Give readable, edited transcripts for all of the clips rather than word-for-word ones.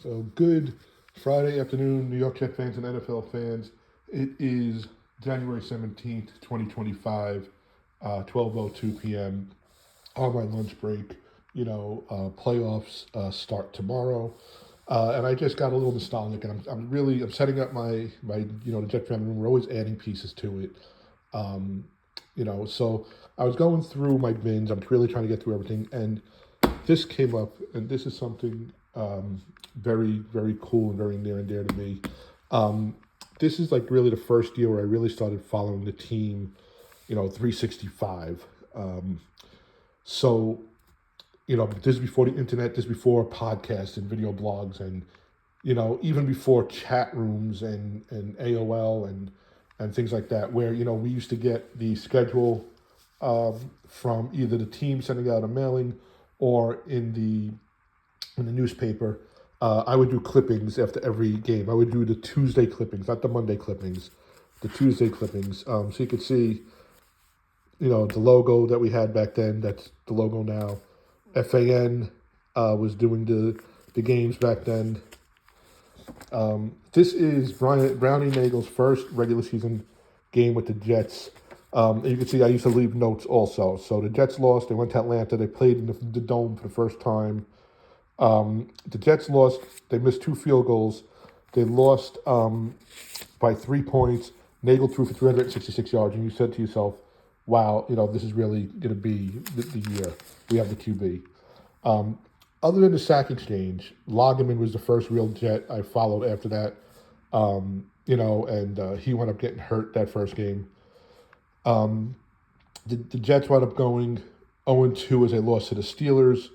So good Friday afternoon, New York Jet fans and NFL fans. It is January 17th, 2025, 12:02 p.m. on my lunch break. Playoffs start tomorrow. And I just got a little nostalgic, and I'm setting up my the Jet fan room. We're always adding pieces to it. So I was going through my bins. I'm really trying to get through everything, and this came up, and this is something very, very cool and very near and dear to me. Um, this is like really the first year where I really started following the team, 365. So, this is before the internet, this is before podcasts and video blogs, and, even before chat rooms and AOL and things like that, where, we used to get the schedule from either the team sending out a mailing or in the newspaper. I would do clippings after every game. I would do the Tuesday clippings, not the Monday clippings, the Tuesday clippings. So you could see, the logo that we had back then. That's the logo now. FAN was doing the games back then. This is Brownie Nagel's first regular season game with the Jets. And you can see I used to leave notes also. So the Jets lost. They went to Atlanta. They played in the Dome for the first time. The Jets lost. They missed 2 field goals. They lost by 3 points. Nagel threw for 366 yards, and you said to yourself, wow, this is really going to be the year. We have the QB. Other than the sack exchange, Lagerman was the first real Jet I followed after that. And he wound up getting hurt that first game. The Jets wound up going 0-2 as they lost to the Steelers.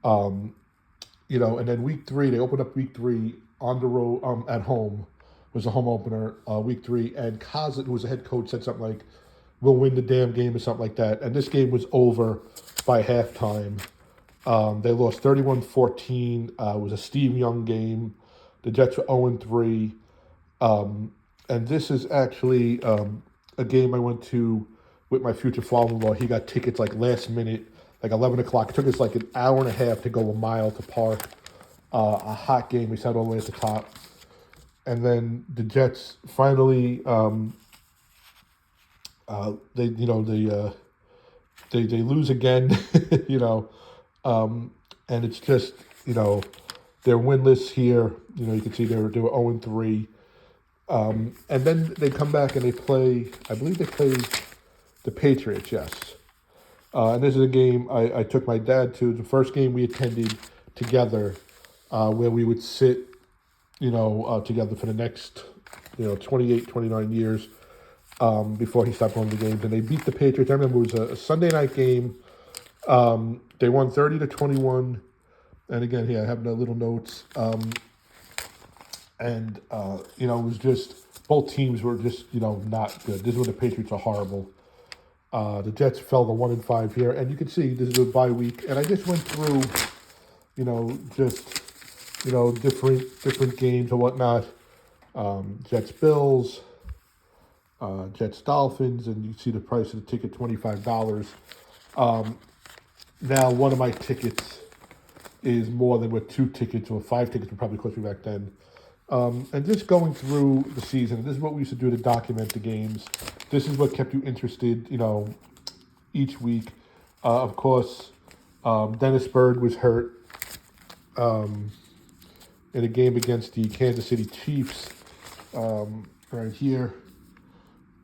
And then week 3, they opened up week 3 on the road, at home, was a home opener, week 3. And Kozlin, who was the head coach, said something like, we'll win the damn game or something like that. And this game was over by halftime. They lost 31-14. It was a Steve Young game. The Jets were 0-3. And this is actually a game I went to with my future father-in-law. He got tickets like last minute, like 11 o'clock. It took us like an hour and a half to go a mile to park. A hot game. We sat all the way at the top. And then the Jets finally, they lose again, and it's just, they're winless here. You can see they were 0-3. And then they come back and they play, I believe they played the Patriots, yes. And this is a game I took my dad to. The first game we attended together, where we would sit, together for the next, 28, 29 years before he stopped going to games. And they beat the Patriots. I remember it was a Sunday night game. They won 30-21. And again, here I have the little notes. It was just, both teams were just, not good. This is when the Patriots are horrible. The Jets fell to 1-5 here, and you can see this is a bye week. And I just went through, different games and whatnot. Jets Bills, Jets Dolphins, and you see the price of the ticket, $25. Now one of my tickets is more than what 2 tickets or 5 tickets would probably cost me back then. And just going through the season, this is what we used to do to document the games. This is what kept you interested, each week. Of course, Dennis Byrd was hurt in a game against the Kansas City Chiefs, right here.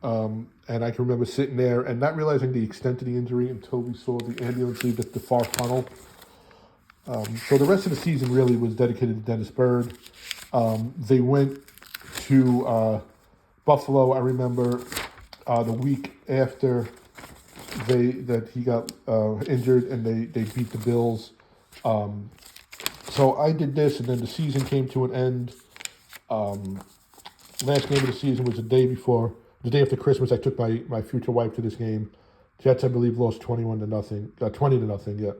And I can remember sitting there and not realizing the extent of the injury until we saw the ambulance leave the far tunnel. So the rest of the season really was dedicated to Dennis Byrd. They went to Buffalo, I remember, the week after that he got injured, and they beat the Bills. So I did this, and then the season came to an end. Last game of the season was the day after Christmas. I took my future wife to this game. Jets, I believe, lost 20-0, yeah.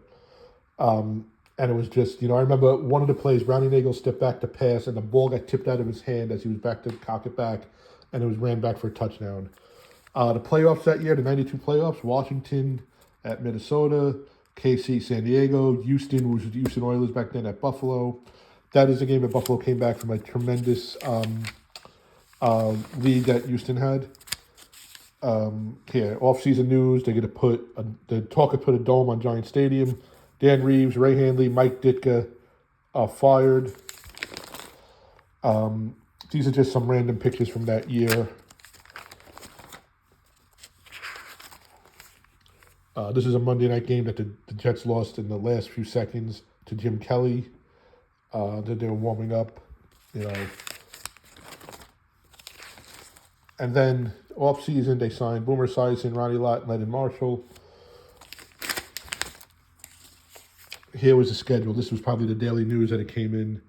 And it was just, I remember one of the plays, Brownie Nagel stepped back to pass, and the ball got tipped out of his hand as he was back to cock it back, and it was ran back for a touchdown. The playoffs that year, the 92 playoffs, Washington at Minnesota, KC San Diego, Houston, which was the Houston Oilers back then, at Buffalo, That is a game that Buffalo came back from a tremendous lead that Houston had. Here, off-season news, they're going to the Talkers put a dome on Giant Stadium. Dan Reeves, Ray Handley, Mike Ditka are fired. These are just some random pictures from that year. This is a Monday night game that the Jets lost in the last few seconds to Jim Kelly. That they were warming up, And then off-season, they signed Boomer Esiason, Ronnie Lott, and Lennon Marshall. Here was the schedule. This was probably the daily news that it came in.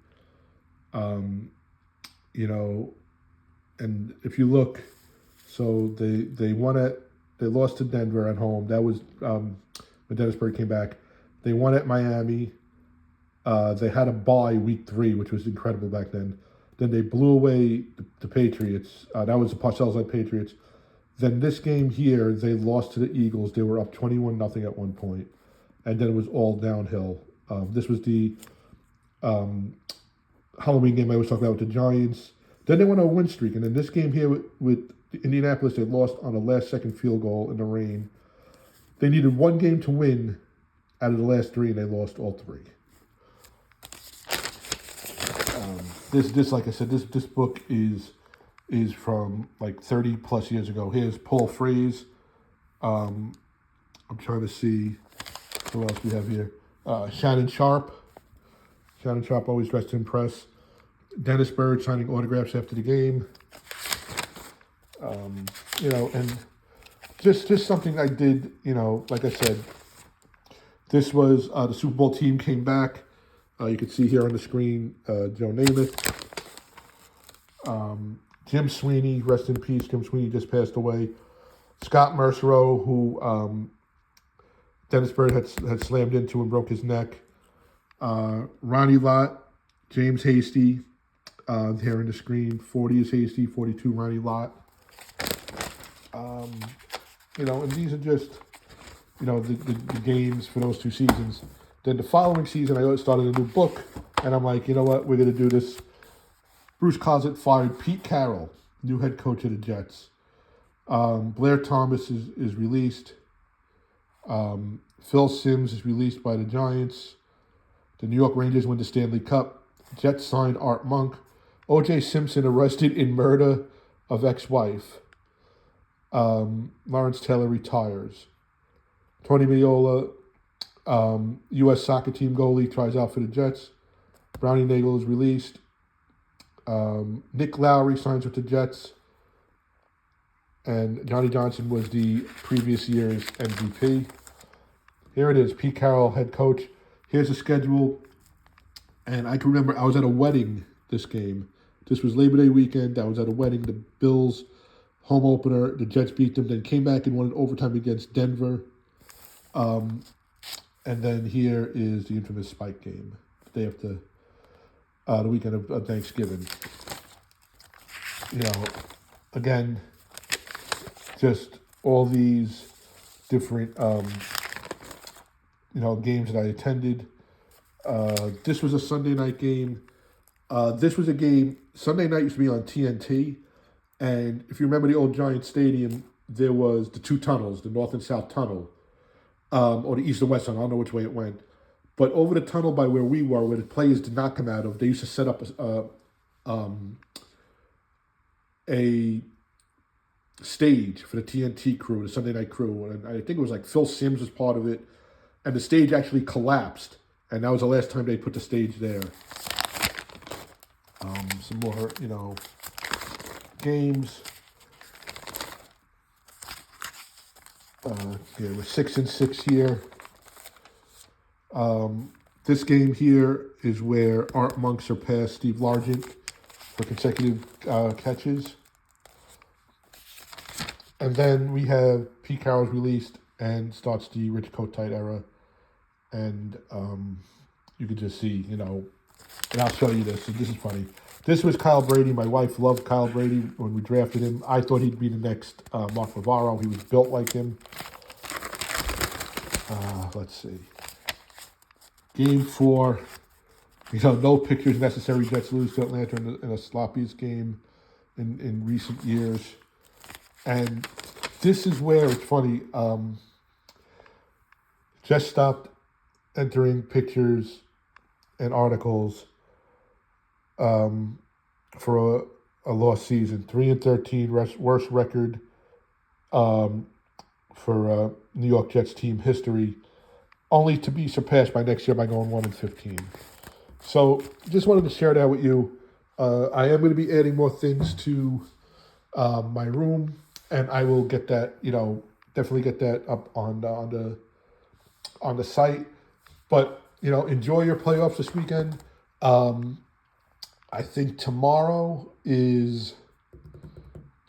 And if you look, so they lost to Denver at home. That was when Dennisburg came back. They won at Miami. They had a bye week 3, which was incredible back then. Then they blew away the Patriots. That was the Parcells-led Patriots. Then this game here, they lost to the Eagles. They were up 21-0 at one point. And then it was all downhill. This was the Halloween game I was talking about with the Giants. Then they went on a win streak. And then this game here with Indianapolis, they lost on a last-second field goal in the rain. They needed one game to win out of the last 3, and they lost all 3. This, like I said, this book is from like 30 plus years ago. Here's Paul Frees. I'm trying to see who else we have here. Shannon Sharp. Shannon Sharp always dressed to impress. Dennis Bird signing autographs after the game. And just something I did. Like I said, this was the Super Bowl team came back. You can see here on the screen, Joe Namath. Jim Sweeney, rest in peace. Jim Sweeney just passed away. Scott Mercereau, who Dennis Bird had slammed into and broke his neck. Ronnie Lott, James Hasty, here on the screen. 40 is Hasty, 42 Ronnie Lott. And these are just, the games for those 2 seasons. Then the following season, I started a new book, and I'm like, you know what, we're going to do this. Bruce Closet fired Pete Carroll, new head coach of the Jets. Blair Thomas is released. Phil Simms is released by the Giants. The New York Rangers win the Stanley Cup. Jets signed Art Monk. O.J. Simpson arrested in murder of ex-wife. Lawrence Taylor retires. Tony Meola, U.S. soccer team goalie, tries out for the Jets. Brownie Nagel is released. Nick Lowry signs with the Jets. And Johnny Johnson was the previous year's MVP. Here it is, Pete Carroll, head coach. Here's the schedule. And I can remember I was at a wedding this game. This was Labor Day weekend. I was at a wedding. The Bills home opener. The Jets beat them. Then came back and won in overtime against Denver. And then here is the infamous Spike game, the day after the weekend of Thanksgiving. Again, just all these different, games that I attended. This was a Sunday night game. This was a game, Sunday night used to be on TNT. And if you remember the old Giant Stadium, there was the 2 tunnels, the North and South Tunnel. Or the East and West Tunnel, I don't know which way it went. But over the tunnel by where we were, where the players did not come out of, they used to set up a stage for the TNT crew, the Sunday night crew. And I think it was like Phil Simms was part of it. And the stage actually collapsed. And that was the last time they put the stage there. Some more, games. We're 6-6 here. This game here is where Art Monk surpassed Steve Largent for consecutive catches. And then we have Pete Carroll's released and starts the Rich Kotite era. And you can just see, and I'll show you this. This is funny. This was Kyle Brady. My wife loved Kyle Brady when we drafted him. I thought he'd be the next Mark Navarro. He was built like him. Let's see. Game 4 No pictures necessary. Jets lose to Atlanta in the sloppiest game in recent years. And this is where it's funny. Jets stopped entering pictures and articles for a lost season. 3-13, worst record for New York Jets team history, only to be surpassed by next year by going 1-15. So just wanted to share that with you. I am going to be adding more things to my room, and I will get that, definitely get that up on the site. But enjoy your playoffs this weekend. I think tomorrow the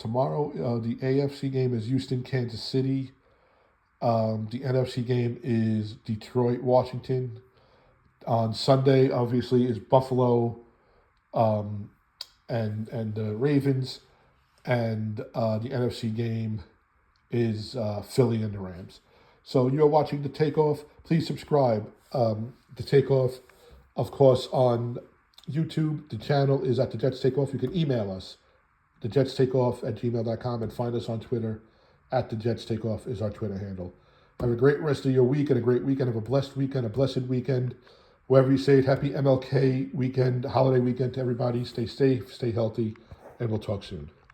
AFC game is Houston, Kansas City. The NFC game is Detroit, Washington. On Sunday, obviously, is Buffalo and the Ravens. And the NFC game is Philly and the Rams. So you're watching The Takeoff. Please subscribe. The Takeoff, of course, on YouTube. The channel is at The Jets Takeoff. You can email us, thejets_takeoff@gmail.com, and find us on Twitter at The Jets Takeoff is our Twitter handle. Have a great rest of your week and a great weekend. Have a blessed weekend, a blessed weekend. Wherever you say it, happy MLK weekend, holiday weekend to everybody. Stay safe, stay healthy, and we'll talk soon.